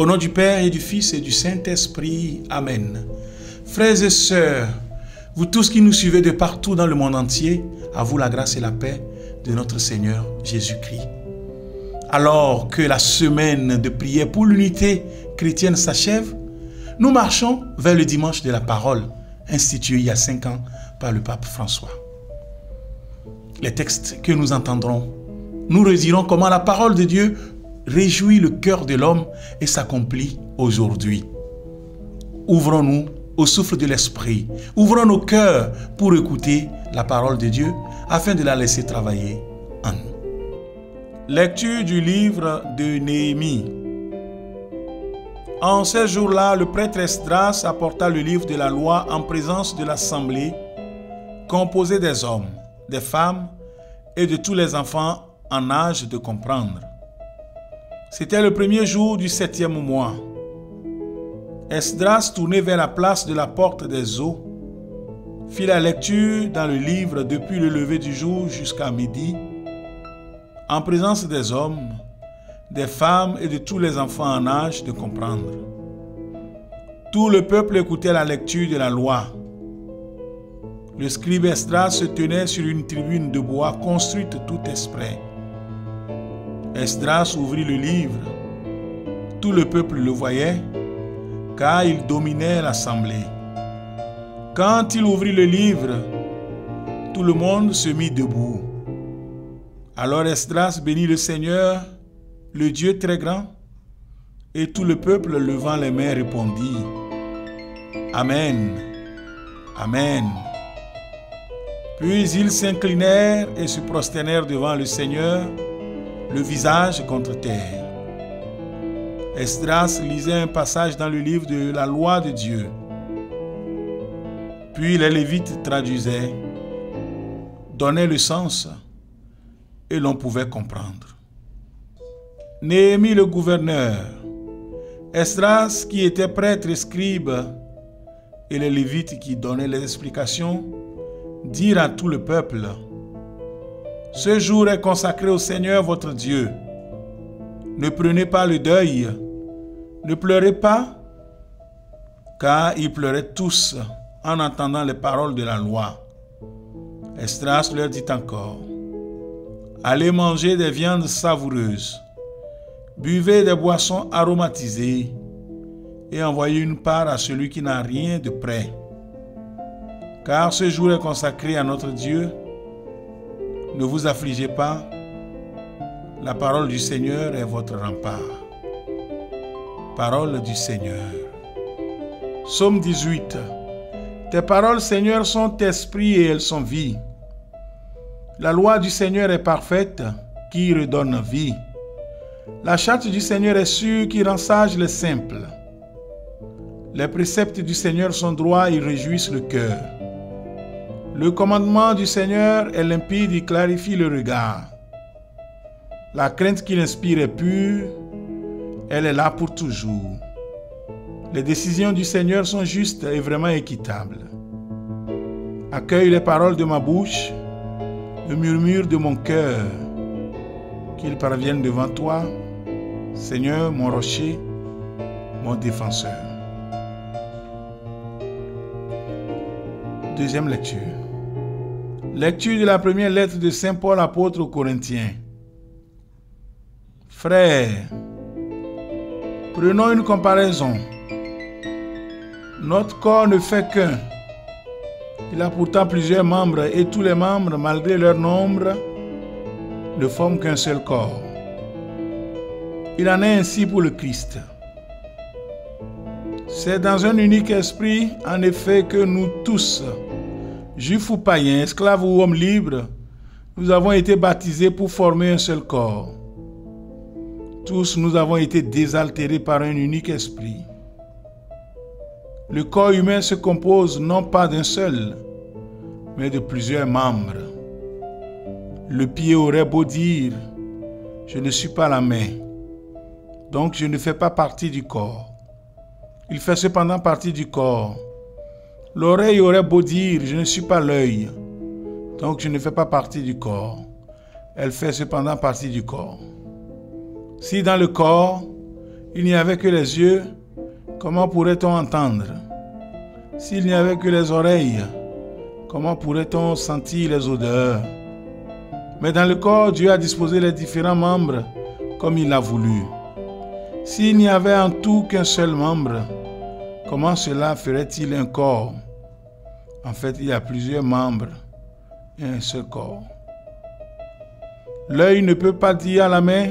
Au nom du Père et du Fils et du Saint-Esprit. Amen. Frères et sœurs, vous tous qui nous suivez de partout dans le monde entier, à vous la grâce et la paix de notre Seigneur Jésus-Christ. Alors que la semaine de prière pour l'unité chrétienne s'achève, nous marchons vers le dimanche de la parole, institué il y a 5 ans par le pape François. Les textes que nous entendrons, nous redirons comment la parole de Dieu réjouit le cœur de l'homme et s'accomplit aujourd'hui. Ouvrons-nous au souffle de l'Esprit, ouvrons nos cœurs pour écouter la parole de Dieu afin de la laisser travailler en nous. Lecture du livre de Néhémie. En ces jours-là, le prêtre Esdras apporta le livre de la loi en présence de l'assemblée, composée des hommes, des femmes et de tous les enfants en âge de comprendre. C'était le 1er jour du 7e mois. Esdras, tourné vers la place de la porte des eaux, fit la lecture dans le livre depuis le lever du jour jusqu'à midi, en présence des hommes, des femmes et de tous les enfants en âge de comprendre. Tout le peuple écoutait la lecture de la loi. Le scribe Esdras se tenait sur une tribune de bois construite tout exprès. Esdras ouvrit le livre. Tout le peuple le voyait, car il dominait l'assemblée. Quand il ouvrit le livre, tout le monde se mit debout. Alors Esdras bénit le Seigneur, le Dieu très grand, et tout le peuple levant les mains répondit: Amen, Amen. Puis ils s'inclinèrent et se prosternèrent devant le Seigneur, le visage contre terre. Esdras lisait un passage dans le livre de la loi de Dieu. Puis les Lévites traduisaient, donnaient le sens, et l'on pouvait comprendre. Néhémie le gouverneur, Esdras qui était prêtre et scribe, et les Lévites qui donnaient les explications, dirent à tout le peuple: Ce jour est consacré au Seigneur votre Dieu. Ne prenez pas le deuil, ne pleurez pas, car ils pleuraient tous en entendant les paroles de la loi. Esdras leur dit encore: Allez manger des viandes savoureuses, buvez des boissons aromatisées et envoyez une part à celui qui n'a rien de prêt. Car ce jour est consacré à notre Dieu. Ne vous affligez pas, la parole du Seigneur est votre rempart. Parole du Seigneur. Psaume 18. Tes paroles, Seigneur, sont esprit et elles sont vie. La loi du Seigneur est parfaite, qui redonne vie. La charte du Seigneur est sûre, qui rend sage les simples. Les préceptes du Seigneur sont droits, ils réjouissent le cœur. Le commandement du Seigneur est limpide, il clarifie le regard. La crainte qu'il inspire est pure, elle est là pour toujours. Les décisions du Seigneur sont justes et vraiment équitables. Accueille les paroles de ma bouche, le murmure de mon cœur, qu'ils parviennent devant toi, Seigneur, mon rocher, mon défenseur. Deuxième lecture. Lecture de la première lettre de Saint Paul apôtre aux Corinthiens. Frères, prenons une comparaison. Notre corps ne fait qu'un. Il a pourtant plusieurs membres et tous les membres, malgré leur nombre, ne forment qu'un seul corps. Il en est ainsi pour le Christ. C'est dans un unique esprit, en effet, que nous tous, juifs ou païens, esclaves ou hommes libres, nous avons été baptisés pour former un seul corps. Tous nous avons été désaltérés par un unique esprit. Le corps humain se compose non pas d'un seul, mais de plusieurs membres. Le pied aurait beau dire « Je ne suis pas la main, donc je ne fais pas partie du corps ». Il fait cependant partie du corps. L'oreille aurait beau dire « Je ne suis pas l'œil, donc je ne fais pas partie du corps ». Elle fait cependant partie du corps. Si dans le corps, il n'y avait que les yeux, comment pourrait-on entendre? S'il n'y avait que les oreilles, comment pourrait-on sentir les odeurs? Mais dans le corps, Dieu a disposé les différents membres comme il l'a voulu. S'il n'y avait en tout qu'un seul membre, comment cela ferait-il un corps? En fait, il y a plusieurs membres et un seul corps. L'œil ne peut pas dire à la main,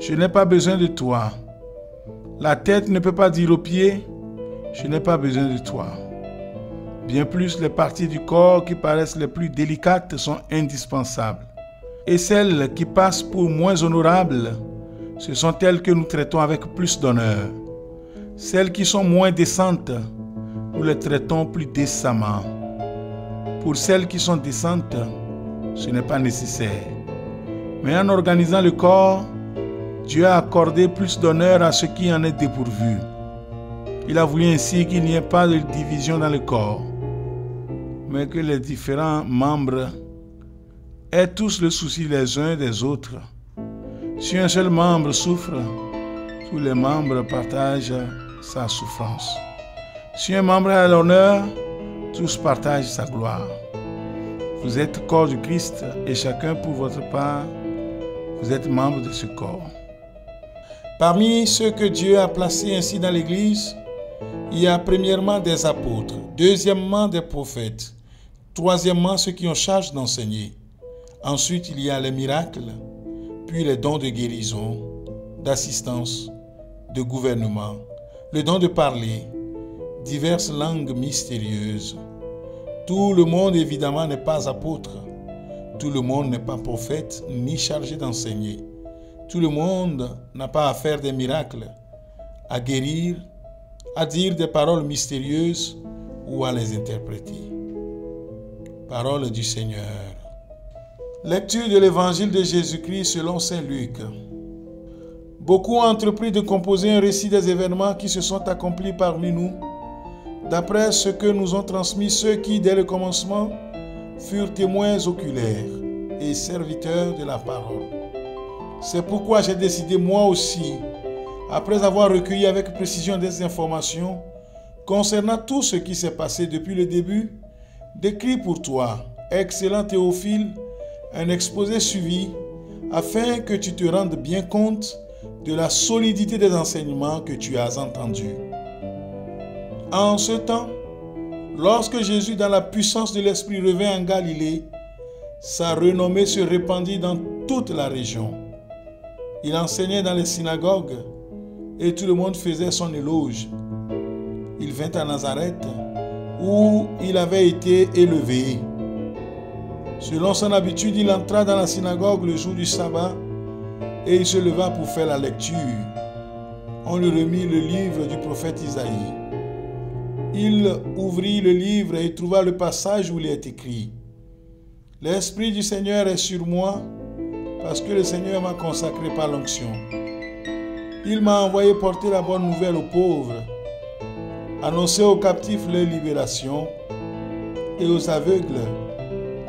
je n'ai pas besoin de toi. La tête ne peut pas dire aux pieds, je n'ai pas besoin de toi. Bien plus, les parties du corps qui paraissent les plus délicates sont indispensables. Et celles qui passent pour moins honorables, ce sont elles que nous traitons avec plus d'honneur. Celles qui sont moins décentes, nous les traitons plus décemment. Pour celles qui sont décentes, ce n'est pas nécessaire. Mais en organisant le corps, Dieu a accordé plus d'honneur à ce qui en est dépourvu. Il a voulu ainsi qu'il n'y ait pas de division dans le corps, mais que les différents membres aient tous le souci les uns des autres. Si un seul membre souffre, tous les membres partagent sa souffrance. Si un membre a l'honneur, tous partagent sa gloire. Vous êtes corps du Christ et chacun pour votre part, vous êtes membre de ce corps. Parmi ceux que Dieu a placés ainsi dans l'Église, il y a premièrement des apôtres, deuxièmement des prophètes, troisièmement ceux qui ont charge d'enseigner. Ensuite, il y a les miracles, puis les dons de guérison, d'assistance, de gouvernement, le don de parler, diverses langues mystérieuses. Tout le monde, évidemment, n'est pas apôtre. Tout le monde n'est pas prophète ni chargé d'enseigner. Tout le monde n'a pas à faire des miracles, à guérir, à dire des paroles mystérieuses ou à les interpréter. Parole du Seigneur. Lecture de l'Évangile de Jésus-Christ selon saint Luc. Beaucoup ont entrepris de composer un récit des événements qui se sont accomplis parmi nous, d'après ce que nous ont transmis ceux qui, dès le commencement, furent témoins oculaires et serviteurs de la parole. C'est pourquoi j'ai décidé moi aussi, après avoir recueilli avec précision des informations concernant tout ce qui s'est passé depuis le début, d'écrire pour toi, excellent Théophile, un exposé suivi, afin que tu te rendes bien compte de la solidité des enseignements que tu as entendus. En ce temps, lorsque Jésus, dans la puissance de l'Esprit, revint en Galilée, sa renommée se répandit dans toute la région. Il enseignait dans les synagogues et tout le monde faisait son éloge. Il vint à Nazareth, où il avait été élevé. Selon son habitude, il entra dans la synagogue le jour du sabbat et il se leva pour faire la lecture. On lui remit le livre du prophète Isaïe. Il ouvrit le livre et trouva le passage où il est écrit: « L'Esprit du Seigneur est sur moi, parce que le Seigneur m'a consacré par l'onction. Il m'a envoyé porter la bonne nouvelle aux pauvres, annoncer aux captifs leur libération et aux aveugles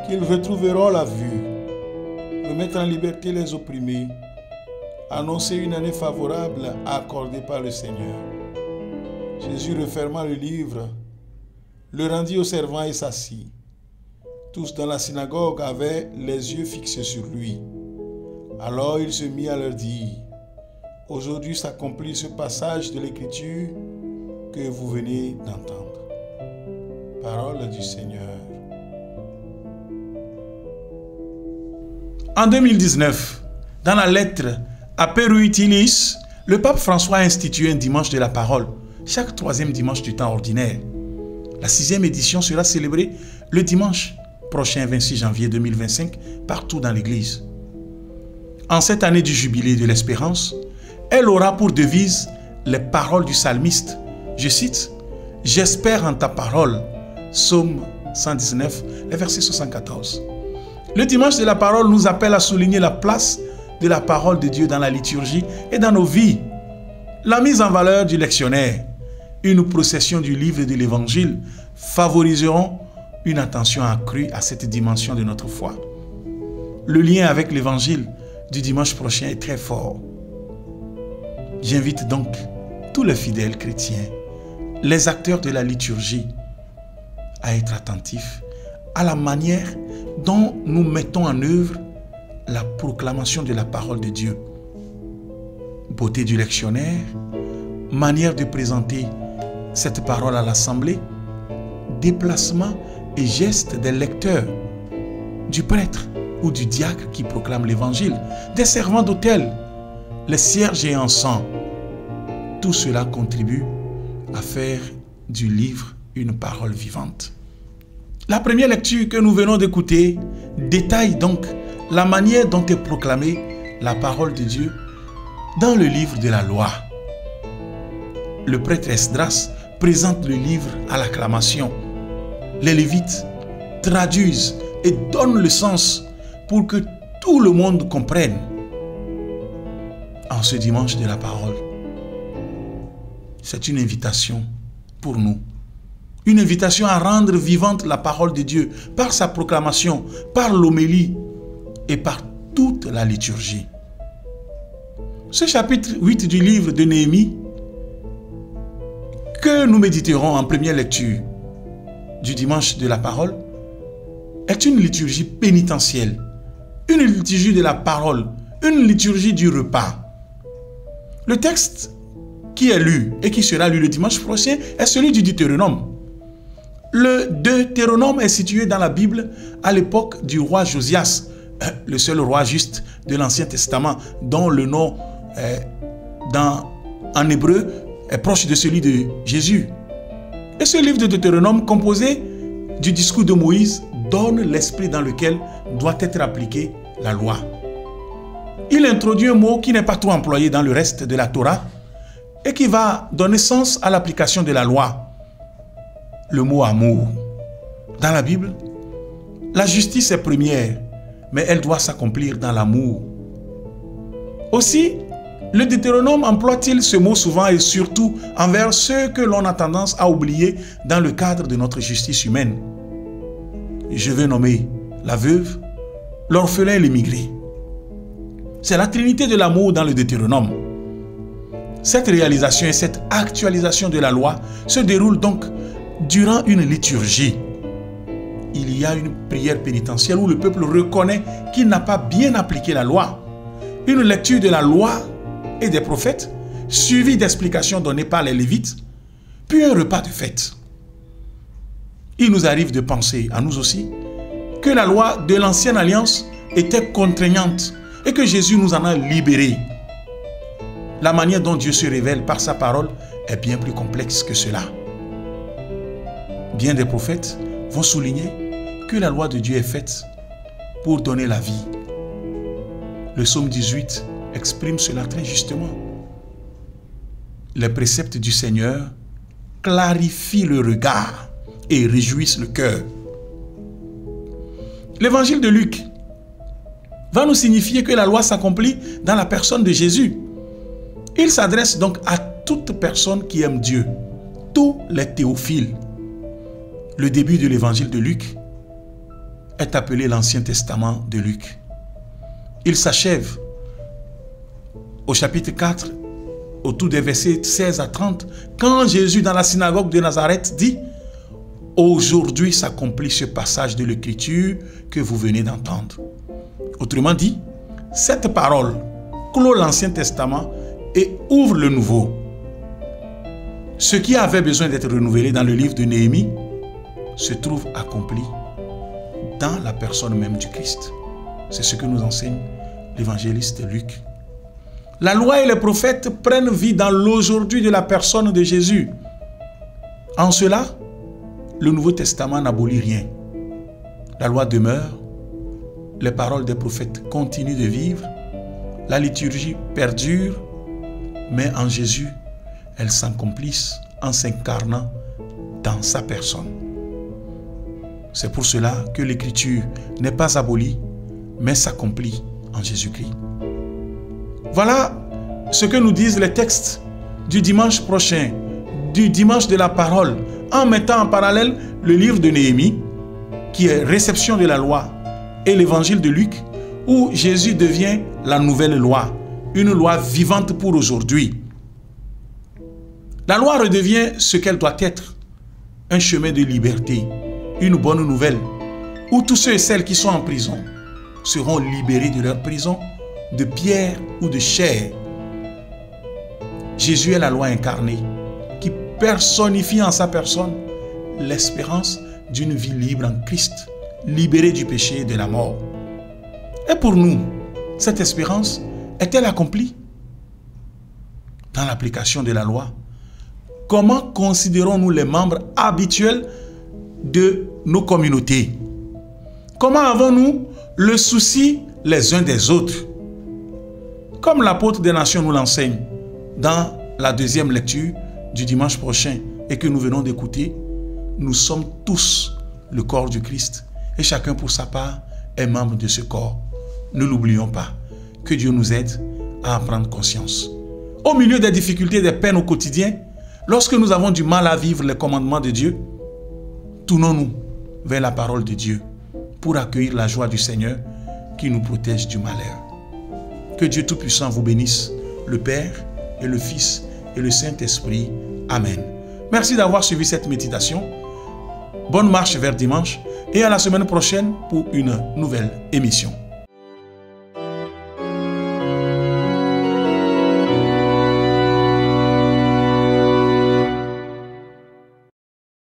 qu'ils retrouveront la vue, remettre en liberté les opprimés, annoncer une année favorable accordée par le Seigneur. » Jésus referma le livre, le rendit aux servants et s'assit. Tous dans la synagogue avaient les yeux fixés sur lui. Alors il se mit à leur dire: « Aujourd'hui s'accomplit ce passage de l'Écriture que vous venez d'entendre. » Parole du Seigneur. En 2019, dans la lettre Aperu Utilis, le pape François a institué un dimanche de la parole, chaque troisième dimanche du temps ordinaire. La 6e édition sera célébrée le dimanche prochain, 26 janvier 2025, partout dans l'Église. En cette année du jubilé de l'espérance, elle aura pour devise les paroles du psalmiste. Je cite: « J'espère en ta parole » Psaume 119, le verset 74. Le dimanche de la parole nous appelle à souligner la place de la parole de Dieu dans la liturgie et dans nos vies. La mise en valeur du lectionnaire, une procession du livre de l'Évangile favoriseront une attention accrue à cette dimension de notre foi. Le lien avec l'Évangile du dimanche prochain est très fort. J'invite donc tous les fidèles chrétiens, les acteurs de la liturgie, à être attentifs à la manière dont nous mettons en œuvre la proclamation de la parole de Dieu. Beauté du lectionnaire, manière de présenter cette parole à l'assemblée, déplacement et gestes des lecteurs, du prêtre ou du diacre qui proclame l'évangile, des servants d'autel, les cierges et encens. Tout cela contribue à faire du livre une parole vivante. La première lecture que nous venons d'écouter détaille donc la manière dont est proclamée la parole de Dieu dans le livre de la loi. Le prêtre Esdras présente le livre à l'acclamation. Les Lévites traduisent et donnent le sens pour que tout le monde comprenne. En ce dimanche de la parole, c'est une invitation pour nous. Une invitation à rendre vivante la parole de Dieu par sa proclamation, par l'homélie et par toute la liturgie. Ce chapitre 8 du livre de Néhémie, que nous méditerons en première lecture du dimanche de la parole, est une liturgie pénitentielle, une liturgie de la parole, une liturgie du repas. Le texte qui est lu et qui sera lu le dimanche prochain est celui du Deutéronome. Le Deutéronome est situé dans la Bible à l'époque du roi Josias, le seul roi juste de l'Ancien Testament, dont le nom en hébreu est proche de celui de Jésus. Et ce livre de Deutéronome, composé du discours de Moïse, donne l'esprit dans lequel doit être appliquée la loi. Il introduit un mot qui n'est pas trop employé dans le reste de la Torah et qui va donner sens à l'application de la loi. Le mot amour. Dans la Bible, la justice est première, mais elle doit s'accomplir dans l'amour. Aussi, le Deutéronome emploie-t-il ce mot souvent et surtout envers ceux que l'on a tendance à oublier dans le cadre de notre justice humaine. Je veux nommer la veuve, l'orphelin et l'immigré. C'est la trinité de l'amour dans le Deutéronome. Cette réalisation et cette actualisation de la loi se déroulent donc durant une liturgie. Il y a une prière pénitentielle où le peuple reconnaît qu'il n'a pas bien appliqué la loi. Une lecture de la loi et des prophètes, suivie d'explications données par les Lévites, puis un repas de fête. Il nous arrive de penser, à nous aussi, que la loi de l'ancienne alliance était contraignante et que Jésus nous en a libérés. La manière dont Dieu se révèle par sa parole est bien plus complexe que cela. Bien des prophètes vont souligner que la loi de Dieu est faite pour donner la vie. Le psaume 18 exprime cela très justement. Les préceptes du Seigneur clarifient le regard et réjouissent le cœur. L'évangile de Luc va nous signifier que la loi s'accomplit dans la personne de Jésus. Il s'adresse donc à toute personne qui aime Dieu, tous les théophiles. Le début de l'évangile de Luc est appelé l'Ancien Testament de Luc. Il s'achève au chapitre 4, autour des versets 16 à 30, quand Jésus dans la synagogue de Nazareth dit « Aujourd'hui s'accomplit ce passage de l'Écriture que vous venez d'entendre. » Autrement dit, cette parole clôt l'Ancien Testament et ouvre le Nouveau. Ce qui avait besoin d'être renouvelé dans le livre de Néhémie se trouve accompli dans la personne même du Christ. C'est ce que nous enseigne l'évangéliste Luc. La loi et les prophètes prennent vie dans l'aujourd'hui de la personne de Jésus. En cela, le Nouveau Testament n'abolit rien. La loi demeure, les paroles des prophètes continuent de vivre, la liturgie perdure, mais en Jésus, elles s'accomplissent en s'incarnant dans sa personne. C'est pour cela que l'écriture n'est pas abolie, mais s'accomplit en Jésus-Christ. Voilà ce que nous disent les textes du dimanche prochain, du dimanche de la parole, en mettant en parallèle le livre de Néhémie, qui est réception de la loi, et l'évangile de Luc, où Jésus devient la nouvelle loi, une loi vivante pour aujourd'hui. La loi redevient ce qu'elle doit être, un chemin de liberté, une bonne nouvelle, où tous ceux et celles qui sont en prison seront libérés de leur prison, de pierre ou de chair. Jésus est la loi incarnée, qui personnifie en sa personne l'espérance d'une vie libre en Christ, libérée du péché et de la mort. Et pour nous, cette espérance est-elle accomplie? Dans l'application de la loi, comment considérons-nous les membres habituels de nos communautés? Comment avons-nous le souci les uns des autres? Comme l'apôtre des nations nous l'enseigne dans la deuxième lecture du dimanche prochain et que nous venons d'écouter, nous sommes tous le corps du Christ et chacun pour sa part est membre de ce corps. Ne l'oublions pas. Que Dieu nous aide à en prendre conscience. Au milieu des difficultés, des peines au quotidien, lorsque nous avons du mal à vivre les commandements de Dieu, tournons-nous vers la parole de Dieu pour accueillir la joie du Seigneur qui nous protège du malheur. Que Dieu Tout-Puissant vous bénisse, le Père et le Fils et le Saint-Esprit. Amen. Merci d'avoir suivi cette méditation. Bonne marche vers dimanche et à la semaine prochaine pour une nouvelle émission.